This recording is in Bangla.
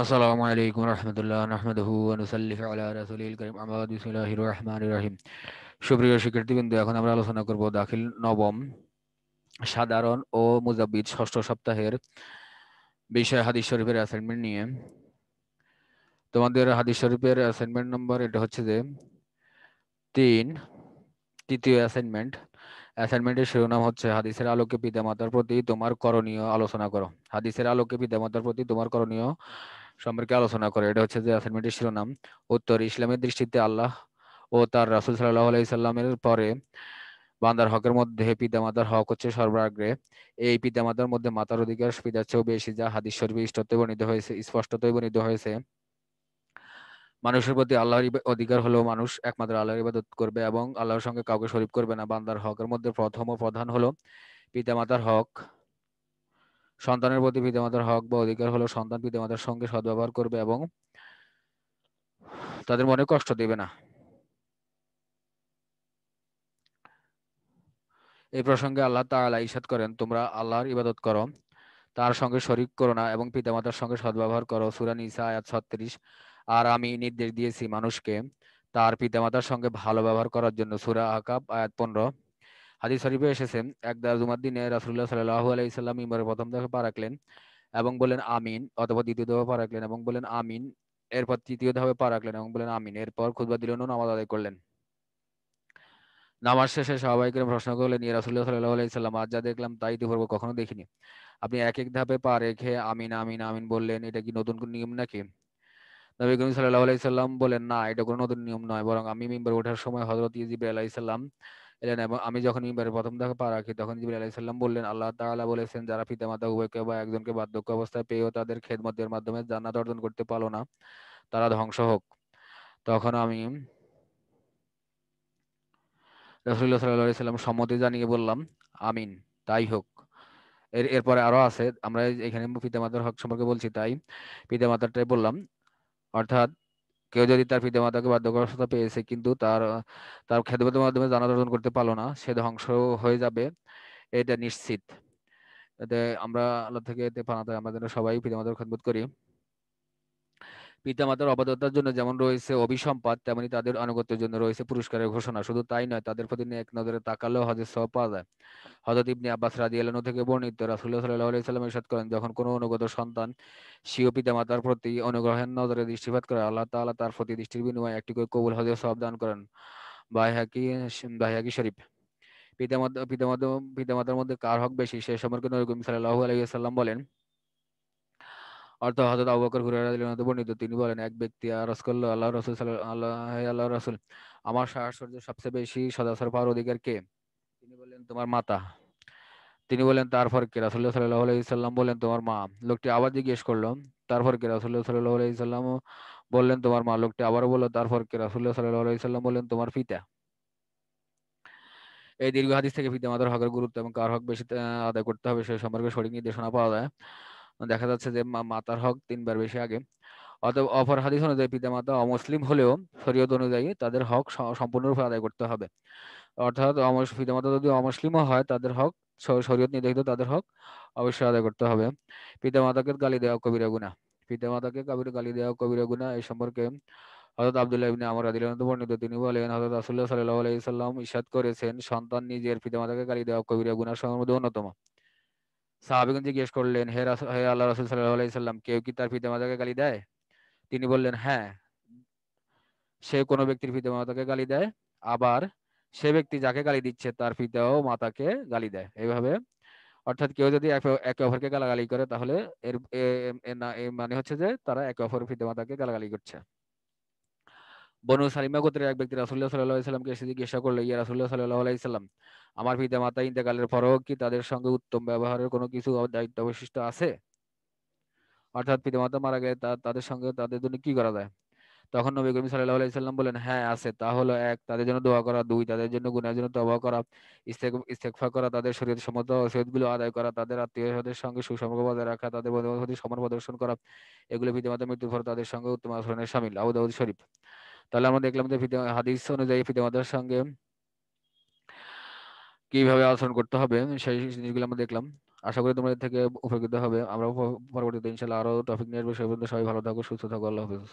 আসসালামু আলাইকুম রহমতুল্লাহ নাহমাদুহু ওয়া নুসাল্লি আলা রাসূলিল কারীম আম্মা বা'দু বিসমিল্লাহির রহমানির রহিম। সুপ্রিয় শিক্ষার্থীবৃন্দ, এখন আমরা আলোচনা করব দাখিল নবম সাধারণ ও মুজাব্বিদ ষষ্ঠ সপ্তাহের বিষয় হাদিস শরীফের অ্যাসাইনমেন্ট নিয়ে। তোমাদের হাদিস শরীফের অ্যাসাইনমেন্ট নম্বর এটা হচ্ছে যে 3, তৃতীয় অ্যাসাইনমেন্ট। অ্যাসাইনমেন্টের শিরোনাম হচ্ছে হাদিসের আলোকে পিতামাতার প্রতি তোমার করণীয় আলোচনা করো। হাদিসের আলোকে পিতামাতার প্রতি তোমার করণীয় সম্পর্কে আলোচনা করে, এটা হচ্ছে যে অ্যাসাইনমেন্টের শিরোনাম। উত্তর: ইসলামের দৃষ্টিতে আল্লাহ ও তার রাসূল সাল্লাল্লাহু আলাইহি সাল্লামের পরে বান্দার হকের মধ্যে পিতামাতার হক হচ্ছে সর্বাগ্রে। এই পিতামাতার মধ্যে মাতার অধিকার পিতার চেয়েও বেশি, যা হাদিস শরীফে স্পষ্টতই বর্ণিত হয়েছে। মানুষের প্রতি আল্লাহর অধিকার হলো মানুষ একমাত্র আল্লাহর ইবাদত করবে এবং আল্লাহর সঙ্গে কাউকে শরীক করবে না। বান্দার হকের মধ্যে প্রথম ও প্রধান হলো পিতামাতার হক। সন্তানের প্রতি পিতামাতার হক বা অধিকার হলো সন্তান পিতামাতার সঙ্গে সদ্ব্যবহার করবে এবং তাদের মনে কষ্ট দেবে না। এই প্রসঙ্গে আল্লাহ তাআলা ইরশাদ করেন, তোমরা আল্লাহর ইবাদত করো, তার সঙ্গে শরীক করো না এবং পিতামাতার সঙ্গে সদ্ব্যবহার করো। সূরা নিসা আয়াত 36। আর আমি নির্দেশ দিয়েছি মানুষকে তার পিতামাতার সঙ্গে ভালো ব্যবহার করার জন্য। সূরা আহকাফ আয়াত 15। হাদিস শরীফে এসেছে, একদা জুমার দিনে রাসূলুল্লাহ সাল্লাল্লাহু আলাইহি সাল্লাম মিম্বরে প্রথম দফা পা রাখলেন এবং বললেন আমিন, অতঃপর দ্বিতীয় দফা পা রাখলেন এবং বললেন আমিন, এরপর তৃতীয় ধাপে পা রাখলেন এবং বললেন আমিন, এরপর খুতবা দিলেন ও নামাজ আদায় করলেন। নামাজ শেষে সাহাবায়ে কেরাম প্রশ্ন করলেন, ইয়া রাসূলুল্লাহ সাল্লাল্লাহু আলাইহি সাল্লাম, আজ যা দেখলাম তাই ইতিপূর্বে কখনো দেখিনি। আপনি এক এক ধাপে পা রেখে আমিন আমিন আমিন বললেন, এটা কি নতুন কোন নিয়ম নাকি? নবী করিম সাল্লাল্লাহু আলাইহি সাল্লাম বলেন, না, এটা কোনো নতুন নিয়ম নয়, বরং আমি মিম্বরে ওঠার সময় হযরত জিবরীল আলাইহিস সালাম এলেন এবং আমি যখন মিম্বরের প্রথম ধাপে পা রাখি তখন জিবরীল আলাইহিস সালাম বললেন, আল্লাহ তাআলা বলেছেন, যারা পিতামাতা উভয়কে বা একজনকে বার্ধক্য অবস্থায় পেয়েও তাদের খেদমতের মাধ্যমে জান্নাত অর্জন করতে পারলো না, তারা ধ্বংস হোক। তখন আমি রাসূলুল্লাহ সাল্লাল্লাহু আলাইহি সাল্লাম সম্মতি জানিয়ে বললাম, আমিন, তাই হোক। এরপরে আরো আছে, আমরা এখানে পিতামাতার হক সম্পর্কে বলছি তাই পিতামাতারটাই বললাম। অর্থাৎ কেউ যদি তার পিতামাতাকে বাধ্যগরস্থতা পেয়েছে কিন্তু তার তার খেদমতের মাধ্যমে জান্নাত অর্জন করতে পারলো না, সে ধ্বংস হয়ে যাবে, এটা নিশ্চিত। এতে আমরা আল্লাহ থেকে এতে পানা পাই, আমরা যেন সবাই পিতামাতার খেদমত করি। পিতামাতার অবাধ্যতার জন্য যেমন রয়েছে অভিসম্পাত, তেমনি তাদের আনুগত্যের জন্য রয়েছে পুরস্কারের ঘোষণা। শুধু তাই নয়, তাদের প্রতি এক নজরে তাকালেও হজের সওয়াব পাওয়া যায়। হযরত ইবনে আব্বাস রাদিয়াল্লাহু আনহু থেকে বর্ণিত, রাসূলুল্লাহ সাল্লাল্লাহু আলাইহি সাল্লাম ইরশাদ করেন, যখন কোনো অনুগত সন্তান স্বীয় পিতামাতার প্রতি অনুগ্রহের নজরে দৃষ্টিপাত করে, আল্লাহ তাআলা তার প্রতি দৃষ্টির বিনিময়ে একটি করে কবুল হজের সওয়াব দান করেন। বাইহাকী বাইহাকী শরীফ। পিতামাতা পিতামাতা পিতামাতার মধ্যে কার হক বেশি সে সম্পর্কে নবী করিম সাল্লাল্লাহু আলাইহি ওয়াসাল্লাম বলেন, হযরত আবু বকর হুরায়রা রাদিয়াল্লাহু আনহু বর্ণিত, তিনি বলেন, এক ব্যক্তি আরজ করল, আল্লাহর রাসূল হে আল্লাহর রাসূল, আমার সাহচর্যের সবচেয়ে বেশি সদাচর পাওয়ার অধিকার কে? তিনি বললেন, তোমার মাতা। তিনি বললেন, তারপর কে? রাসূলুল্লাহ সাল্লাল্লাহু আলাইহি সাল্লাম বললেন, তোমার মা। লোকটি আবার জিজ্ঞেস করলো, তারপর কে? রাসূলুল্লাহ সাল্লাল্লাহু আলাইহি সাল্লাম বললেন, তোমার মা। লোকটি আবারও বলল, তারপর কে? রাসূলুল্লাহ সাল্লাল্লাহু আলাইহি সাল্লাম বললেন, তোমার পিতা। এই দীর্ঘ হাদিস থেকে পিতামাতার হকের গুরুত্ব এবং কার হক বেশি আদায় করতে হবে সে সম্পর্কে সঠিক নির্দেশনা পাওয়া যায়। দেখা যাচ্ছে যে মাতার হক 3 বার বেশি আগে। অতএব অপর হাদিস অনুযায়ী পিতামাতা অমুসলিম হলেও শরীয়ত অনুযায়ী তাদের হক সম্পূর্ণরূপে আদায় করতে হবে। অর্থাৎ পিতামাতা যদি অমুসলিমও হয়, তাদের হক শরীয়ত নির্ধারিত তাদের হক অবশ্যই আদায় করতে হবে। পিতামাতাকে গালি দেওয়া কবিরা গুনাহ। পিতামাতাকে গালি দেওয়া কবিরা গুনাহ। এই সম্পর্কে হযরত আব্দুল্লাহ ইবনে আমর রাদিয়াল্লাহু আনহু বর্ণিত, তিনি বলেন, হযরত রাসূলুল্লাহ সাল্লাল্লাহু আলাইহি সাল্লাম ইরশাদ করেছেন, সন্তান নিজের পিতামাতাকে গালি দেওয়া কবিরা গুনাহের মধ্যে অন্যতম। সাহাবীগণ জিজ্ঞেস করলেন, হে আল্লাহর রাসূল সাল্লাল্লাহু আলাইহি সাল্লাম, কেউ কি তার পিতামাতাকে গালি দেয়? তিনি বললেন, হ্যাঁ, সে কোনো ব্যক্তির পিতামাতাকে গালি দেয়, আবার সে ব্যক্তি যাকে গালি দিচ্ছে তার পিতা ও মাতাকে গালি দেয়। এইভাবে অর্থাৎ কেউ যদি একে অপরকে গালাগালি করে তাহলে এর এর মানে হচ্ছে যে তারা একে অপরের পিতামাতাকে গালাগালি করছে। বনু সালিমা গোত্রের এক ব্যক্তি রাসূলুল্লাহ সাল্লাল্লাহু আলাইহি সাল্লামকে এসে জিজ্ঞাসা করল, ইয়া রাসূলুল্লাহ সাল্লাল্লাহু আলাইহি সাল্লাম, আমার পিতামাতা ইন্তেকালের পরেও কি তাদের সঙ্গে উত্তম ব্যবহারের কোনো কিছু দায়িত্ব অবশিষ্ট আছে? অর্থাৎ পিতামাতা মারা গেলে তাদের সঙ্গে তাদের জন্য কি করা যায়? তখন নবী করিম সাল্লাল্লাহু আলাইহি সাল্লাম বলেন, হ্যাঁ আছে, তা হলো ১, তাদের জন্য দোয়া করা, ২, তাদের জন্য গুনাহের জন্য তওবা করা, ইস্তেগফার করা, তাদের শরীয়ত সম্মত ওসিয়তগুলো আদায় করা, তাদের আত্মীয়দের সঙ্গে সুসম্পর্ক বজায় রাখা, তাদের বন্ধুদের প্রতি সম্মান প্রদর্শন করা। এগুলো পিতামাতার মৃত্যুর পর তাদের সঙ্গে উত্তম আচরণের শামিল। আবু দাউদ শরীফ। তাহলে আমরা দেখলাম যে হাদিস অনুযায়ী পিতামাতার সঙ্গে কিভাবে আচরণ করতে হবে সেই জিনিসগুলো আমরা দেখলাম। আশা করি তোমরা এর থেকে উপকৃত হবে। আমরা পরবর্তীতে ইনশাল্লাহ আরো টপিক নিয়ে আসবো। সেই পর্যন্ত সবাই ভালো থাকো, সুস্থ থাকো। আল্লাহ হাফেজ।